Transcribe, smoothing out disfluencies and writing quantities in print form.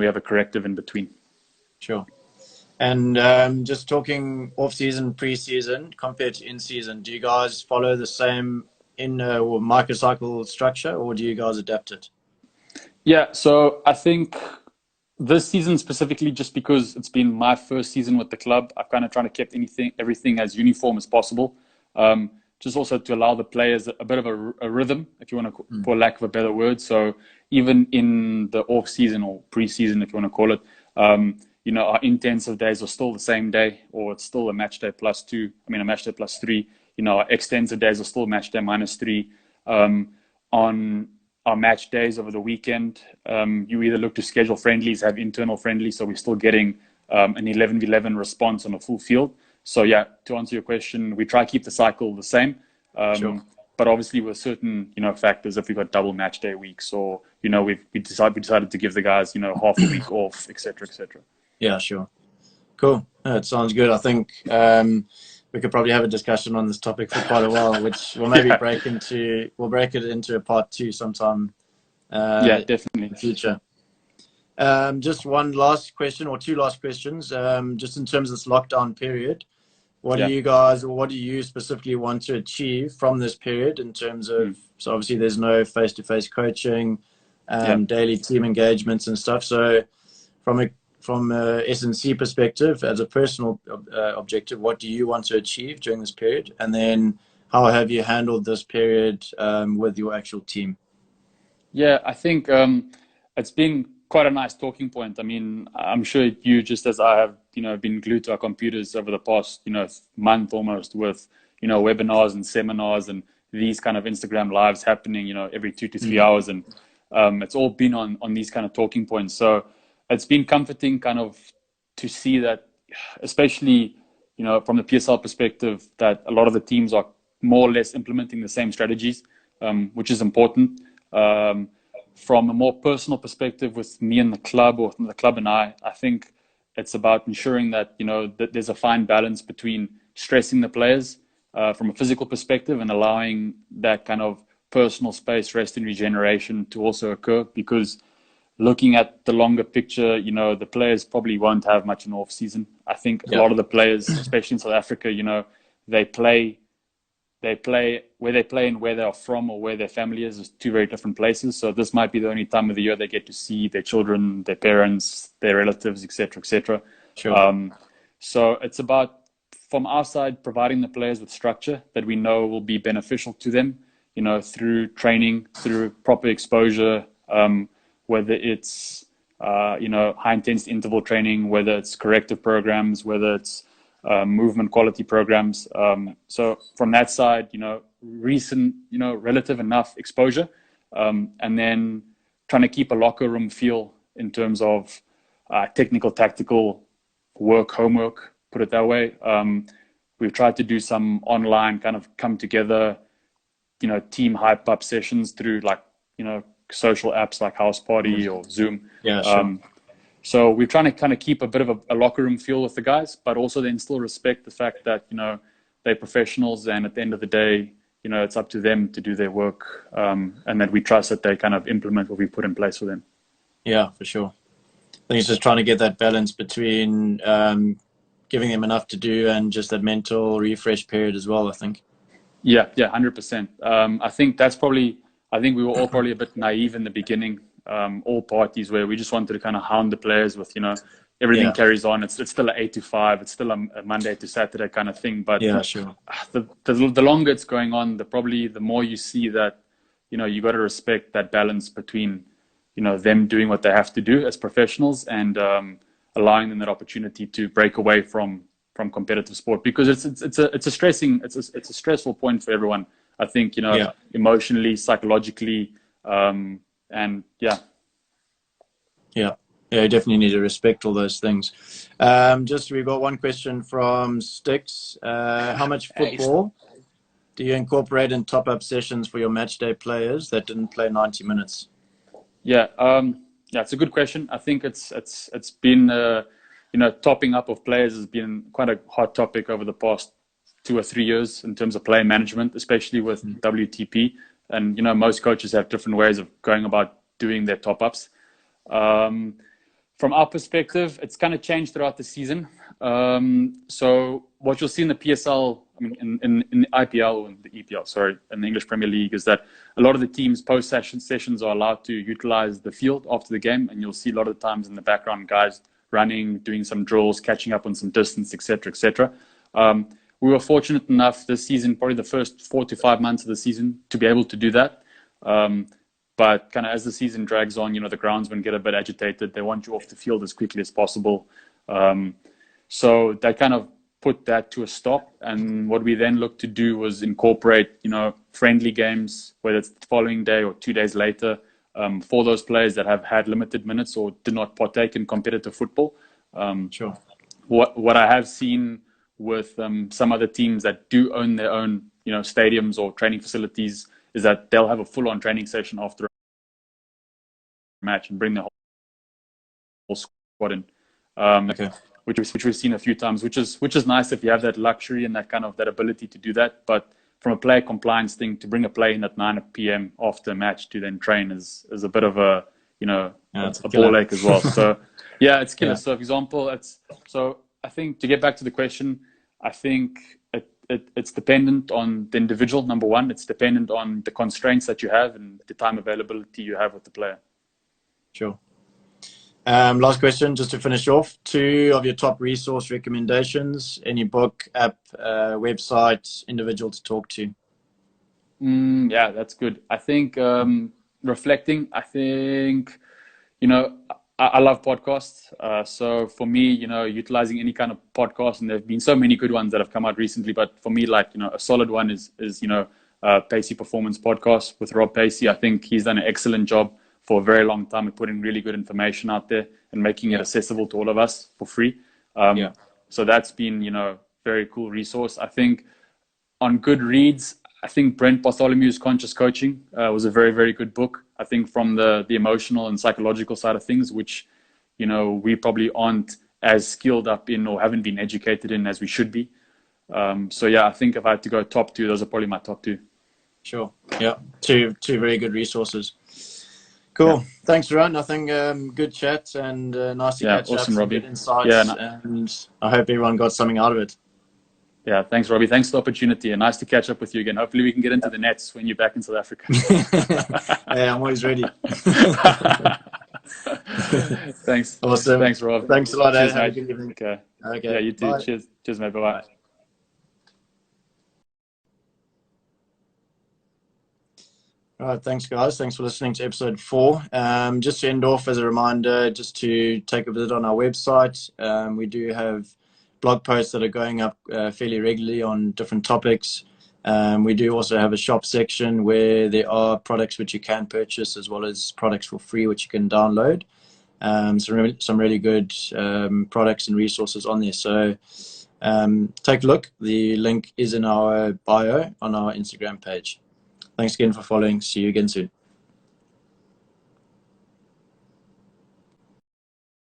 we have a corrective in between. Sure. And just talking off-season, pre-season compared to in-season, do you guys follow the same or microcycle structure, or do you guys adapt it? Yeah, so I think this season specifically, just because it's been my first season with the club, I've kind of trying to keep everything as uniform as possible. Just also to allow the players a bit of a rhythm, if you want to, for lack of a better word. So even in the off season or pre-season, if you want to call it, our intensive days are still the same day, or it's still a match day +2. I mean, a match day +3. Our extensive days are still match day -3. On our match days over the weekend, you either look to schedule friendlies, have internal friendlies, so we're still getting an 11v11 response on a full field. So yeah, to answer your question, we try to keep the cycle the same. Sure. But obviously with certain, factors, if we've got double match day weeks, or, we decided to give the guys, half a week off, et cetera, et cetera. Yeah, sure. Cool. That sounds good. I think we could probably have a discussion on this topic for quite a while, which we'll maybe break it into a part 2 sometime. Yeah, definitely. In the future. Just one last question, or 2 last questions. Just in terms of this lockdown period, what do you specifically want to achieve from this period in terms of, so obviously there's no face-to-face coaching, daily team engagements and stuff. So from a S&C perspective, as a personal objective, what do you want to achieve during this period? And then how have you handled this period with your actual team? Yeah, I think it's been quite a nice talking point. I mean, I'm sure you, just as I have, been glued to our computers over the past, month almost, with, webinars and seminars and these kind of Instagram lives happening, every 2 to 3 hours. And it's all been on these kind of talking points. So it's been comforting kind of to see that, especially, from the PSL perspective, that a lot of the teams are more or less implementing the same strategies, which is important. From a more personal perspective with me and the club, or the club and I think it's about ensuring that, that there's a fine balance between stressing the players from a physical perspective and allowing that kind of personal space, rest and regeneration to also occur. Because looking at the longer picture, the players probably won't have much in off season. I think a lot of the players, especially in South Africa, they play where they play and where they are from, or where their family is 2 very different places. So this might be the only time of the year they get to see their children, their parents, their relatives, etc., etc. Sure. So it's about, from our side, providing the players with structure that we know will be beneficial to them, through training, through proper exposure, whether it's high intensity interval training, whether it's corrective programs, whether it's movement quality programs. So from that side, recent, relative enough exposure, and then trying to keep a locker room feel in terms of technical, tactical work, homework, put it that way. We've tried to do some online kind of come together, team hype up sessions through social apps like House Party or Zoom. Yeah, sure. So we're trying to kind of keep a bit of a locker room feel with the guys, but also then still respect the fact that, they're professionals, and at the end of the day, it's up to them to do their work, and that we trust that they kind of implement what we put in place for them. Yeah, for sure. I think it's just trying to get that balance between giving them enough to do and just that mental refresh period as well, I think. Yeah, 100%. I think we were all probably a bit naive in the beginning, all parties, where we just wanted to kind of hound the players with, everything carries on. It's still an 8 to 5. It's still a Monday to Saturday kind of thing. But yeah, sure. The longer it's going on, the more you see that, you got to respect that balance between, them doing what they have to do as professionals, and allowing them that opportunity to break away from competitive sport, because it's a stressful point for everyone. I think, emotionally, psychologically, and yeah. Yeah, you definitely need to respect all those things. We've got one question from Sticks. How much football do you incorporate in top-up sessions for your match day players that didn't play 90 minutes? Yeah, it's a good question. I think it's been, topping up of players has been quite a hot topic over the past 2 or 3 years in terms of player management, especially with WTP. And, most coaches have different ways of going about doing their top-ups. From our perspective, it's kind of changed throughout the season. So what you'll see in the PSL, I mean, in the IPL and the EPL, sorry, in the English Premier League, is that a lot of the teams post-sessions are allowed to utilize the field after the game, and you'll see a lot of the times in the background guys running, doing some drills, catching up on some distance, etc., etc. We were fortunate enough this season, probably the first 4 to 5 months of the season, to be able to do that. But kind of as the season drags on, the groundsmen get a bit agitated. They want you off the field as quickly as possible. So that kind of put that to a stop. And what we then looked to do was incorporate, friendly games, whether it's the following day or 2 days later, for those players that have had limited minutes or did not partake in competitive football. Sure. What I have seen with some other teams that do own their own, stadiums or training facilities is that they'll have a full-on training session after a match and bring the whole squad in. Okay. Which we've seen a few times, which is nice if you have that luxury and that ability to do that. But from a player compliance thing, to bring a player in at 9 p.m. after a match to then train is a bit of a a ball ache as well. So yeah, it's killer. Yeah. So for example, I think to get back to the question, I think it's dependent on the individual. Number one, it's dependent on the constraints that you have and the time availability you have with the player. Sure. Last question, just to finish off. 2 of your top resource recommendations: any book, app, website, individual to talk to? Yeah, that's good. I think reflecting. I think I love podcasts. So for me, utilizing any kind of podcast, and there have been so many good ones that have come out recently. But for me, a solid one is Pacey Performance podcast with Rob Pacey. I think he's done an excellent job for a very long time at putting really good information out there and making it accessible to all of us for free. So that's been, very cool resource. I think on good reads, I think Brett Bartholomew's Conscious Coaching was a very, very good book. I think from the emotional and psychological side of things, which, we probably aren't as skilled up in or haven't been educated in as we should be. So yeah, I think if I had to go top 2, those are probably my top 2. Sure. Yeah. Two very good resources. Cool. Yeah. Thanks, Ruan. I think good chat and nice to catch awesome, up. Robbie. Good insights, and I hope everyone got something out of it. Yeah, thanks, Robbie. Thanks for the opportunity, and nice to catch up with you again. Hopefully we can get into the nets when you're back in South Africa. Yeah, I'm always ready. Thanks. Awesome. Thanks, Rob. Thanks a lot. Cheers, Have mate. a good evening. Okay. Okay. Yeah, you too. Bye. Cheers, mate. Bye-bye. Bye. All right, thanks guys. Thanks for listening to episode 4. Just to end off, as a reminder, just to take a visit on our website. We do have blog posts that are going up fairly regularly on different topics. We do also have a shop section where there are products which you can purchase, as well as products for free which you can download. Some really good products and resources on there. So take a look. The link is in our bio on our Instagram page. Thanks again for following. See you again soon.